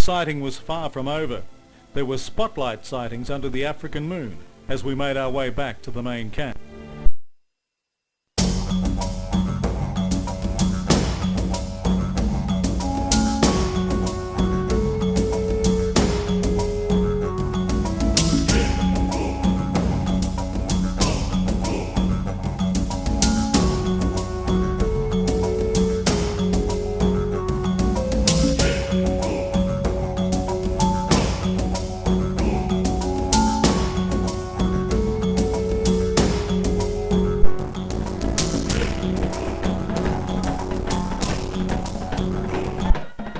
sighting was far from over. There were spotlight sightings under the African moon as we made our way back to the main camp.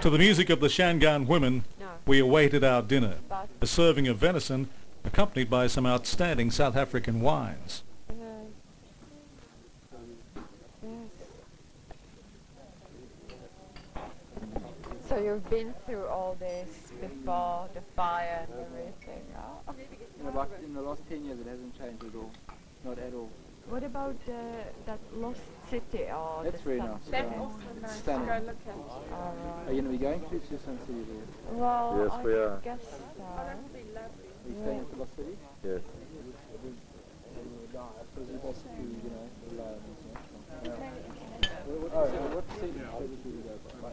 To the music of the Shangaan women, we awaited our dinner, a serving of venison accompanied by some outstanding South African wines. So you've been through all this before, the fire and everything, oh? In the last 10 years it hasn't changed at all, not at all. What about that lost city? Or that's very nice. That's also nice. Stunning. Go look at. Right. Are you going to be going through to Sun City there? Well, yes, we are. I guess so. Are you staying at the Lost City? Yes. Because you basically, you know, rely on this. What percentage would you go by?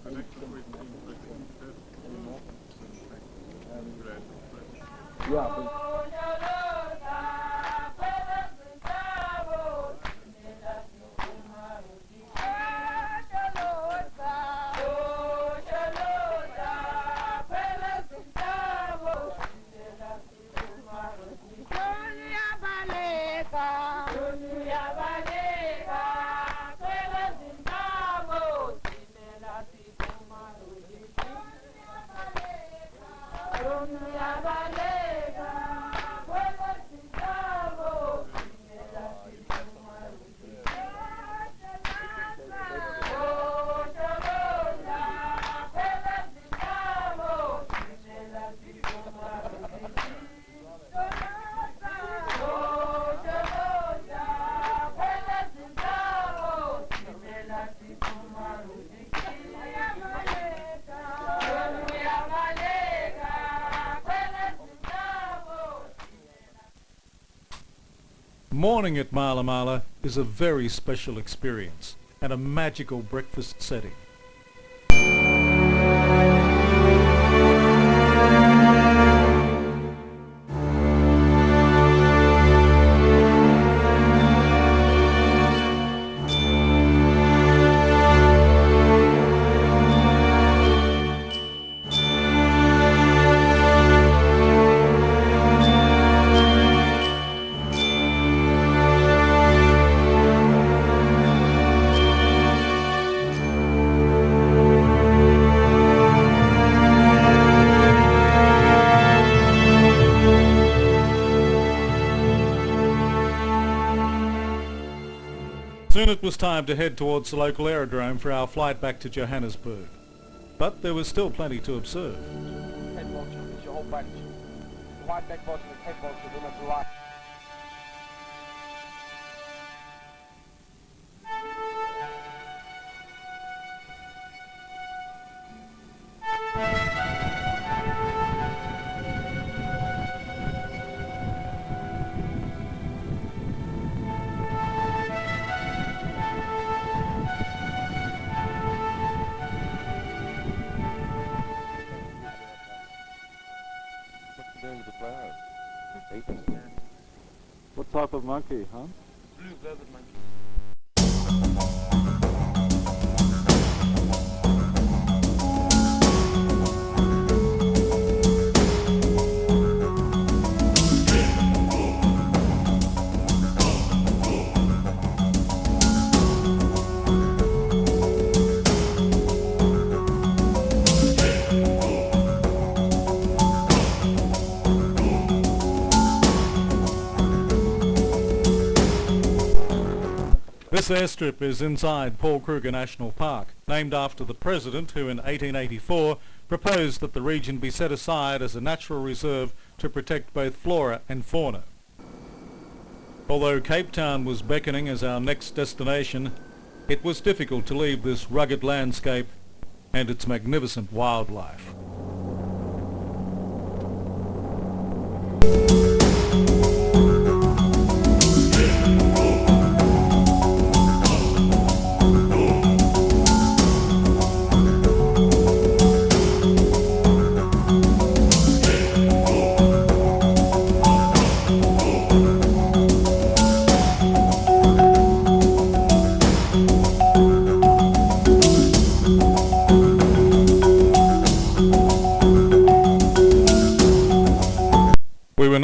Morning at Mala Mala is a very special experience and a magical breakfast setting. Soon it was time to head towards the local aerodrome for our flight back to Johannesburg. But there was still plenty to observe. Head vulture is your whole bunch. The white-back vulture and head vulture, then it's light. What type of monkey, huh? Blue velvet monkey. This airstrip is inside Paul Kruger National Park, named after the president who in 1884 proposed that the region be set aside as a natural reserve to protect both flora and fauna. Although Cape Town was beckoning as our next destination, it was difficult to leave this rugged landscape and its magnificent wildlife.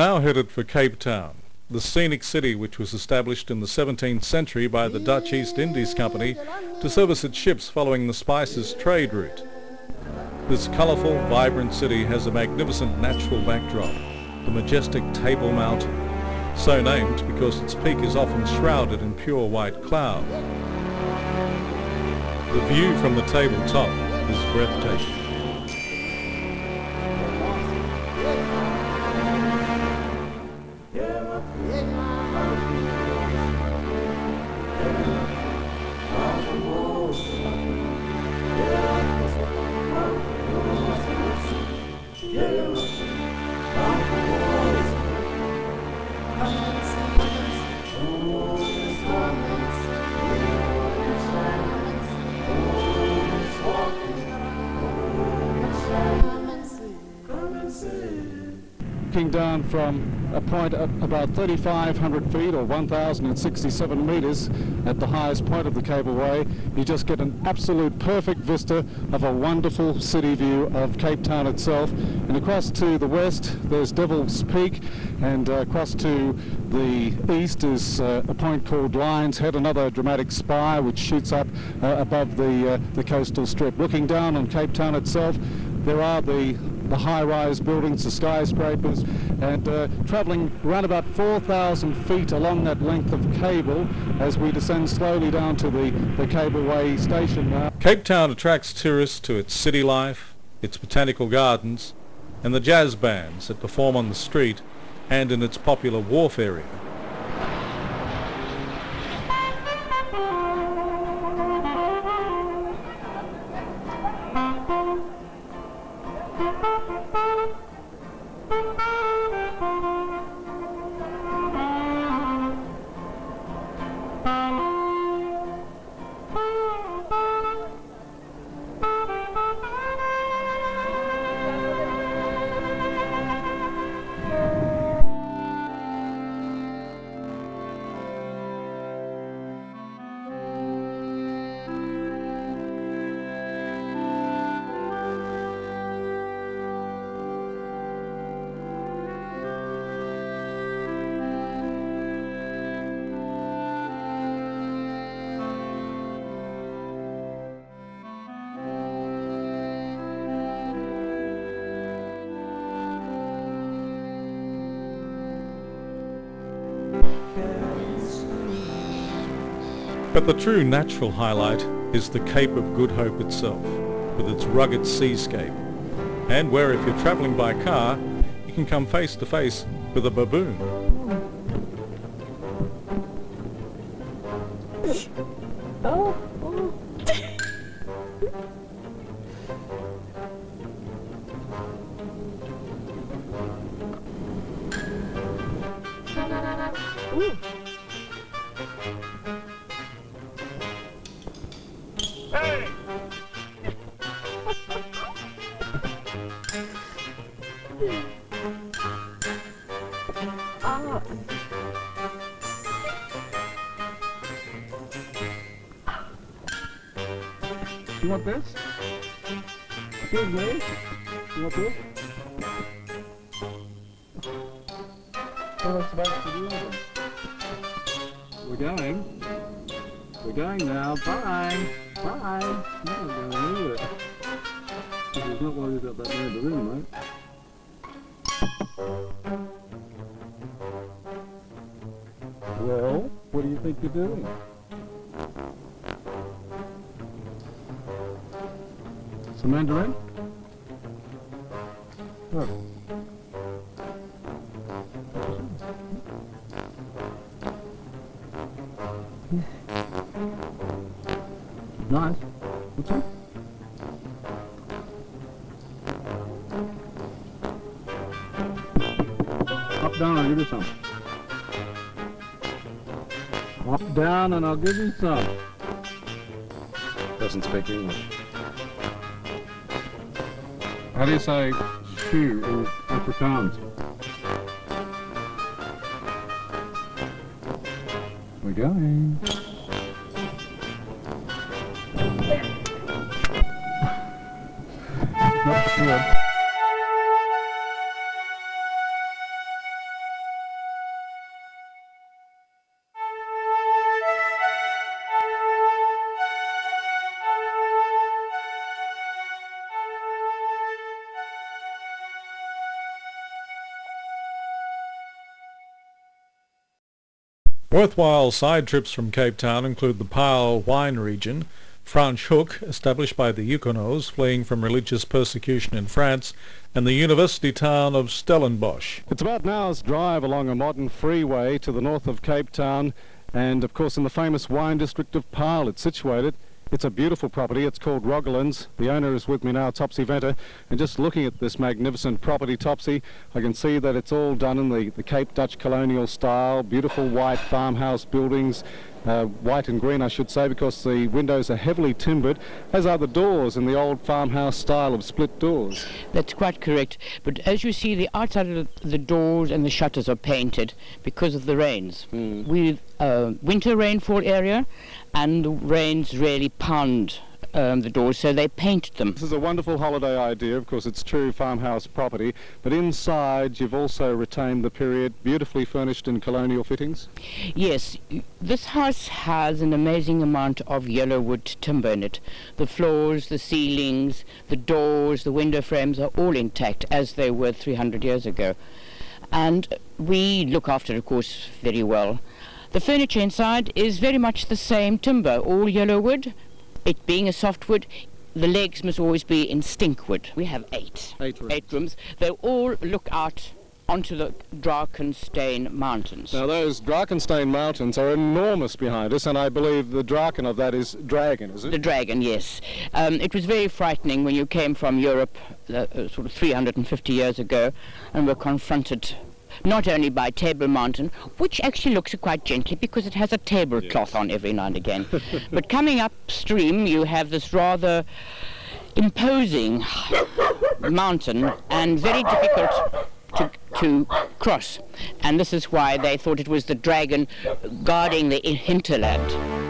now headed for Cape Town, the scenic city which was established in the 17th century by the Dutch East Indies Company to service its ships following the spices trade route. This colourful, vibrant city has a magnificent natural backdrop, the majestic Table Mountain, so named because its peak is often shrouded in pure white cloud. The view from the tabletop is breathtaking. Looking down from a point at about 3,500 feet or 1,067 meters at the highest point of the cableway, you just get an absolute perfect vista of a wonderful city view of Cape Town itself. And across to the west there's Devil's Peak, and across to the east is a point called Lion's Head, another dramatic spire which shoots up above the coastal strip. Looking down on Cape Town itself, there are the high-rise buildings, the skyscrapers, and travelling around about 4,000 feet along that length of cable as we descend slowly down to the cableway station now. Cape Town attracts tourists to its city life, its botanical gardens, and the jazz bands that perform on the street and in its popular wharf area. But the true natural highlight is the Cape of Good Hope itself, with its rugged seascape, and where if you're travelling by car, you can come face to face with a baboon. You want this? Excuse me? You want this? What am I supposed to do? We're going now. Bye. Bye. No, I'm going to it. He's not worried about that man in the room, mate. Well, what do you think you're doing? Some mandarin? Oh. Nice. What's that? Hop down and I'll give you some. Hop down and I'll give you some. Doesn't speak English. How do you say shoe in Afrikaans? We're going. Not good. Worthwhile side trips from Cape Town include the Paarl wine region, Franschhoek, established by the Huguenots fleeing from religious persecution in France, and the university town of Stellenbosch. It's about an hour's drive along a modern freeway to the north of Cape Town, and of course in the famous wine district of Paarl it's situated. It's a beautiful property. It's called Rogeland's. The owner is with me now, Topsy Venter, and just looking at this magnificent property, Topsy, I can see that it's all done in the Cape Dutch colonial style, beautiful white farmhouse buildings, white and green I should say, because the windows are heavily timbered, as are the doors in the old farmhouse style of split doors. That's quite correct, but as you see, the outside of the doors and the shutters are painted because of the rains. We've winter rainfall area, and the rains really pound the doors, so they painted them. This is a wonderful holiday idea. Of course, it's true farmhouse property, but inside you've also retained the period, beautifully furnished in colonial fittings. Yes, this house has an amazing amount of yellow wood timber in it. The floors, the ceilings, the doors, the window frames are all intact as they were 300 years ago. And we look after it, of course, very well. The furniture inside is very much the same timber, all yellow wood. It being a softwood, the legs must always be in stinkwood. We have eight rooms. They all look out onto the Drakenstein Mountains. Now those Drakenstein Mountains are enormous behind us, and I believe the Draken of that is dragon, is it? The dragon, yes. It was very frightening when you came from Europe sort of 350 years ago and were confronted not only by Table Mountain, which actually looks quite gently because it has a tablecloth on every now and again. But coming upstream, you have this rather imposing mountain and very difficult to cross. And this is why they thought it was the dragon guarding the hinterland.